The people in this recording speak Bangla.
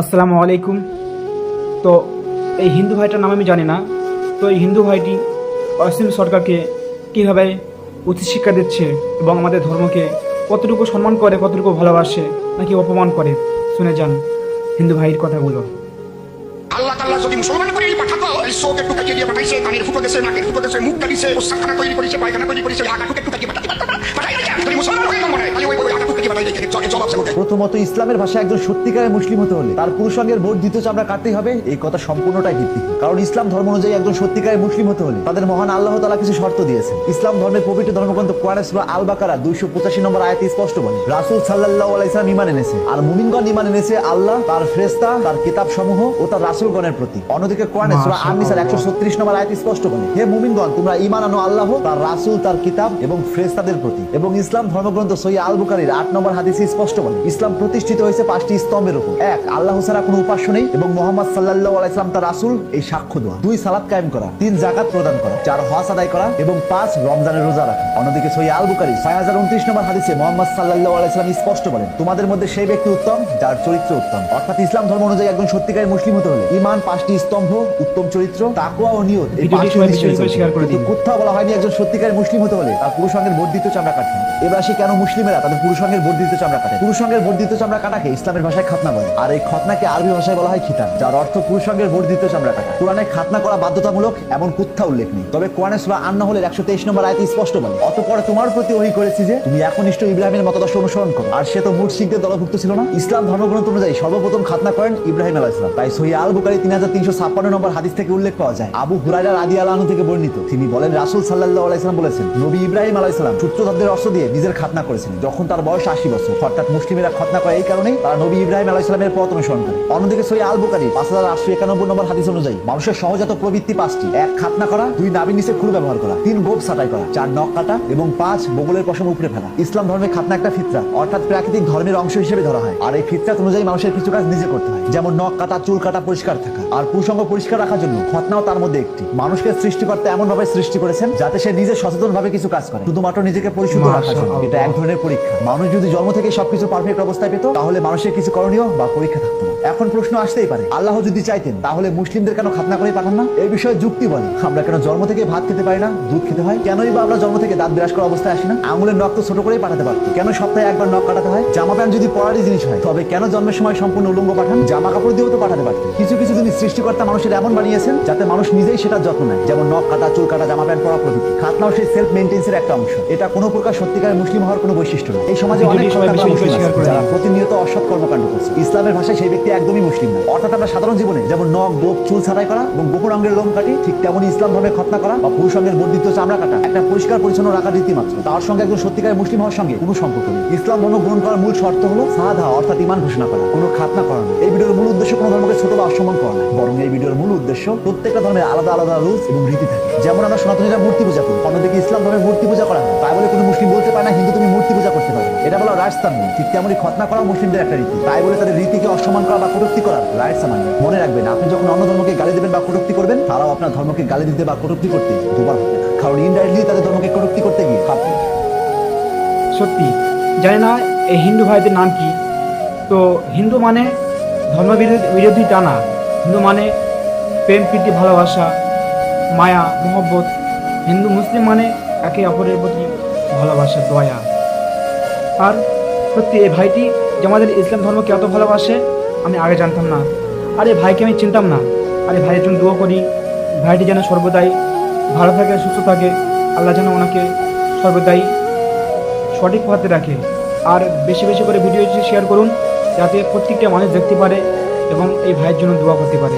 আসসালামু আলাইকুম। তো এই হিন্দু ভাইটার নাম আমি জানি না। তো এই হিন্দু ভাইটি অসীম সরকারকে কীভাবে উচ্চশিক্ষা দিচ্ছে এবং আমাদের ধর্মকে কতটুকু সম্মান করে, কতটুকু ভালোবাসে নাকি অপমান করে, শুনে যান হিন্দু ভাইয়ের কথাগুলো। আল্লাহ তাআলা যদি মুসলমান করে পাঠাতো, এই চোখ একটু কাটিয়ে দিয়ে পাঠাইছে, কানের ফুটো গেছে, নাকের ফুটো গেছে, মুখ কাটিছে, প্রস্রাবখানা তৈরি করেছে, পায়খানা তৈরি করেছে, আগাটুক একটু কাটিয়ে পাঠাতে পারতো না। পাঠাই না কেন? যদি মুসলমান হয়ে মনে হয় খালি ওই আগাটুক কাটিয়ে পাঠাই রেখে জবাব চাইতে। প্রথমত ইসলামের ভাষায় একজন সত্যিকারের মুসলিম হতে হলে তার পুরুষাঙ্গের বোধ দ্বিতীয় চামড়া কাটতেই হবে, এই কথা সম্পূর্ণটাই ভিত্তিক। কারণ ইসলাম ধর্ম অনুযায়ী একজন সত্যিকারের মুসলিম হতে হলে তাদের মহান আল্লাহ তাআলা কিছু শর্ত দিয়েছেন। ইসলাম ধর্মের পবিত্র ধর্মগ্রন্থ কোরআন সূরা আল বাকারা 285 নম্বর আয়াতে স্পষ্ট বলে, রাসূল সাল্লাল্লাহু আলাইহি ওয়াসাল্লাম ঈমান এনেছে, আর মুমিনগণ ঈমান এনেছে আল্লাহ, তার ফেরেশতা, তার কিতাব সমূহ ও তার রাসূলগণের প্রতি। অন্যদিকে কোরআনে সূরা আন-নিসার 136 নম্বর আয়াতে স্পষ্ট বলে, হে মুমিনগণ, তোমরা ঈমান আনো আল্লাহ, তার রাসূল, তার কিতাব এবং ফেরেশতাদের প্রতি। এবং ইসলাম ধর্মগ্রন্থ সহিহ আল বুখারীর 8 নম্বর হাদিসে স্পষ্ট বলে, ইসলাম প্রতিষ্ঠিত হয়েছে 5টি স্তম্ভের উপর। 1, আল্লাহ ছাড়া কোনো উপাস্য নেই এবং মুহাম্মদ সাল্লাল্লাহু আলাইহি ওয়াসাল্লাম তার রাসূল, এই সাক্ষ্য দেওয়া। 2, সালাত কায়েম করা। 3, যাকাত প্রদান করা। 4, হজ আদায় করা এবং 5, রমজানের রোজা রাখা। অন্যদিকে সহিহ আল বুখারী 6029 নম্বর হাদিসে মুহাম্মদ সাল্লাল্লাহু আলাইহি ওয়াসাল্লাম স্পষ্ট বলেন, তোমাদের মধ্যে সেই ব্যক্তি উত্তম যার চরিত্র উত্তম। অর্থাৎ ইসলাম ধর্ম অনুযায়ী একজন সত্যিকারের মুসলিম হতে হলে ঈমান, 5টি স্তম্ভ, উত্তম চরিত্র, তাকওয়া ও নিয়ত, এই 5টি বিষয় শেয়ার করে দিন। কোথাও বলা হয়নি একজন সত্যিকারের মুসলিম হতে হলে তার পুরুষাঙ্গের বর্ধিত চামড়া কাটতে হবে। এবার আসি কেন মুসলিমেরা তাদের পুরুষাঙ্গের বর্ধিত চামড়া কাটে। পুরুষাঙ্গের বর্ধিত চামড়া কাটাকে ইসলামের ভাষায় খাতনা বলে, আর এই খতনাকে আরবি ভাষায় বলা হয় খিতান, যার অর্থ পুরুষাঙ্গের বর্ধিত চামড়া কাটা। কোরআনে খাতনা করা বাধ্যতামূলক এমন কোথাও উল্লেখ নেই। তবে কোরআনে সূরা আন-নাহলের 123 নম্বর আয়াতে স্পষ্ট বলে, অতঃপর তোমার প্রতি ওহী করেছি যে তুমি একনিষ্ঠ ইব্রাহিমের মতাদর্শ অনুসরণ করো, আর সে তো মুশরিকদের দলভুক্ত ছিল না। ইসলাম ধর্মগ্রন্থ অনুযায়ী সর্বপ্রথম খাতনা করেন ইব্রাহিম আলাইহিস সালাম। তাই সহিহ আল বুখারী 3356 নম্বর হাদিস থেকে উল্লেখ পাওয়া যায়, আবু হুরায়রা রাদিয়াল্লাহু আনহু থেকে বর্ণিত, তিনি বলেন, রাসূল সাল্লাল্লাহু আলাইহি ওয়াসাল্লাম বলেছেন, নবী ইব্রাহিম আলাইহিস সালাম সূত্রধারদের অস্ত্র দিয়ে নিজের খাতনা করেছেন যখন তার বয়স 80 বছর। অর্থাৎ মুসলিমেরা খাতনা করে এই কারণেই তারা নবী ইব্রাহিম আলাইহিস সালামের পথ অনুসরণ করে। অন্যদিকে সহিহ আল বুখারী 5891 নম্বর হাদিস অনুযায়ী মানুষের সহজাত প্রবৃত্তি 5টি। 1, খাতনা করা। 2, নাভির নিচে খুর ব্যবহার করা। 3, গোঁফ ছাঁটাই করা। 4, নখ কাটা এবং 5, বগলের পশম উপড়ে ফেলা। ইসলাম ধর্মে খাতনা একটা ফিতরা, অর্থাৎ প্রাকৃতিক ধর্মের অংশ হিসেবে ধরা হয়। আর এই ফিতরাত অনুযায়ী মানুষের কিছু কাজ নিজে করতে হয়, যেমন নখ কাটা, চুল কাটা, পরিষ্কার থাকা। আর পুরুষাঙ্গ পরিষ্কার রাখার জন্য খতনাও তার মধ্যে একটি। মানুষকে সৃষ্টিকর্তা এমন ভাবে সৃষ্টি করেছেন যাতে সে নিজে সচেতন ভাবে কিছু কাজ করে, শুধুমাত্র নিজেকে পরিশুদ্ধ রাখার জন্য। এটা এক ধরনের পরীক্ষা। মানুষ যদি জন্ম থেকে সবকিছু পারফেক্ট অবস্থায় পেত, তাহলে মানুষের কিছু করণীয় বা পরীক্ষা থাকতো না। এখন প্রশ্ন আসতেই পারে, আল্লাহ যদি চাইতেন তাহলে মুসলিমদের কেন খাতনা করে পাঠান না? এই বিষয়ে যুক্তি বলে, আমরা কেন জন্ম থেকে ভাত খেতে পারি না, দুধ খেতে হয়? কেনই বা আমরা জন্ম থেকে দাঁত বিরাজ করা অবস্থায় আসি না? আঙুলের নখ তো ছোট করেই পাঠাতে পারতো, কেন সপ্তাহে একবার নখ কাটাতে হয়? জামা প্যান্ট যদি পরারই জিনিস হয়, তবে কেন জন্মের সময় সম্পূর্ণ উলঙ্গ পাঠান? জামা কাপড় দিয়েও তো পাঠাতে পারতেন। কিছু কিছু জিনিস সৃষ্টিকর্তা মানুষের এমন বানিয়েছেন যাতে মানুষ নিজেই সেটার যত্ন নেয়, যেমন নখ কাটা, চুল কাটা, জামা প্যান্ট পরা প্রভৃতি। খাতনাও সেই সেলফ মেইনটেন্সের একটা অংশ। এটা কোনো প্রকার সত্যিকারের মুসলিম হওয়ার কোনো বৈশিষ্ট্য না। এই সমাজে অনেক যারা প্রতিনিয়ত অসৎ কর্মকাণ্ড করছে, ইসলামের ভাষায় সেই ব্যক্তি একদমই মুসলিম না। অর্থাৎ আমরা সাধারণ জীবনে যেমন নখ, গোঁফ, চুল ছাঁটাই করা এবং গোপন অঙ্গের লোম কাটি, ঠিক তেমনই ইসলাম ধর্মে খতনা করা বা পুরুষাঙ্গের বর্ধিত চামড়া কাটা একটা পরিষ্কার পরিচ্ছন্ন রাখার রীতি মাত্র। তার সঙ্গে একজন সত্যিকারের মুসলিম হওয়ার সঙ্গে কোনো সম্পর্ক নেই। ইসলাম ধর্ম গ্রহণ করার মূল শর্ত হলো শাহাদা, অর্থাৎ ঈমান ঘোষণা করা, কোনো খাতনা করা না। এই ভিডিওর মূল উদ্দেশ্য কোনো ধর্মকে ছোট বা অসম্মান করা না, বরং এই ভিডিওর মূল উদ্দেশ্য প্রত্যেকটা ধর্মের আলাদা আলাদা রুলস এবং রীতি থাকে। যেমন আমরা সনাতনীরা মূর্তি পূজা করি, অন্যদিকে ইসলাম ধর্মের মূর্তি পূজা করা হয়। তাই বলে কোনো মুসলিম বলতে পারে না হিন্দু তুমি মূর্তি পূজা করতে পারবে, এটা বলা রাজস্থান নেই। ঠিক তেমনই খতনা করা মুসলিমদের একটা রীতি, তাই বলে তাদের রীতিকে অসম্মান করা বা কটূক্তি করার রাইটস আমার নেই। মনে রাখবেন, আপনি যখন অন্য ধর্মকে গালি দেবেন বা কটূক্তি করবেন, তারাও আপনার ধর্মকে গালি দিতে বা কটূক্তি করতে দুবার হবে না, কারণ ইনডাইরেক্টলি তাদের ধর্মকে কটূক্তি করতে গিয়ে খাবে। সত্যি জানি না এই হিন্দু ভাইদের নাম কি। তো হিন্দু মানে ধর্ম বিরোধীটা না, হিন্দু মানে প্রেম, প্রীতি, ভালোবাসা, মায়া, মোহব্বত। হিন্দু মুসলিম মানে একে অপরের প্রতি ভালোবাসা, দয়া। আর সত্যি এই ভাইটি যে আমাদের ইসলাম ধর্মকে এত ভালোবাসে আমি আগে জানতাম না, আর এই ভাইকে আমি চিনতাম না। আর এই ভাইয়ের জন্য দোয়া করি, ভাইটি যেন সর্বদাই ভালো থাকে, সুস্থ থাকে, আল্লাহ যেন ওনাকে সর্বদাই সঠিক পথে রাখে। আর বেশি বেশি করে ভিডিওটি শেয়ার করুন, যাতে প্রত্যেকটা মানুষ দেখতে পারে এবং এই ভাইয়ের জন্য দোয়া করতে পারে।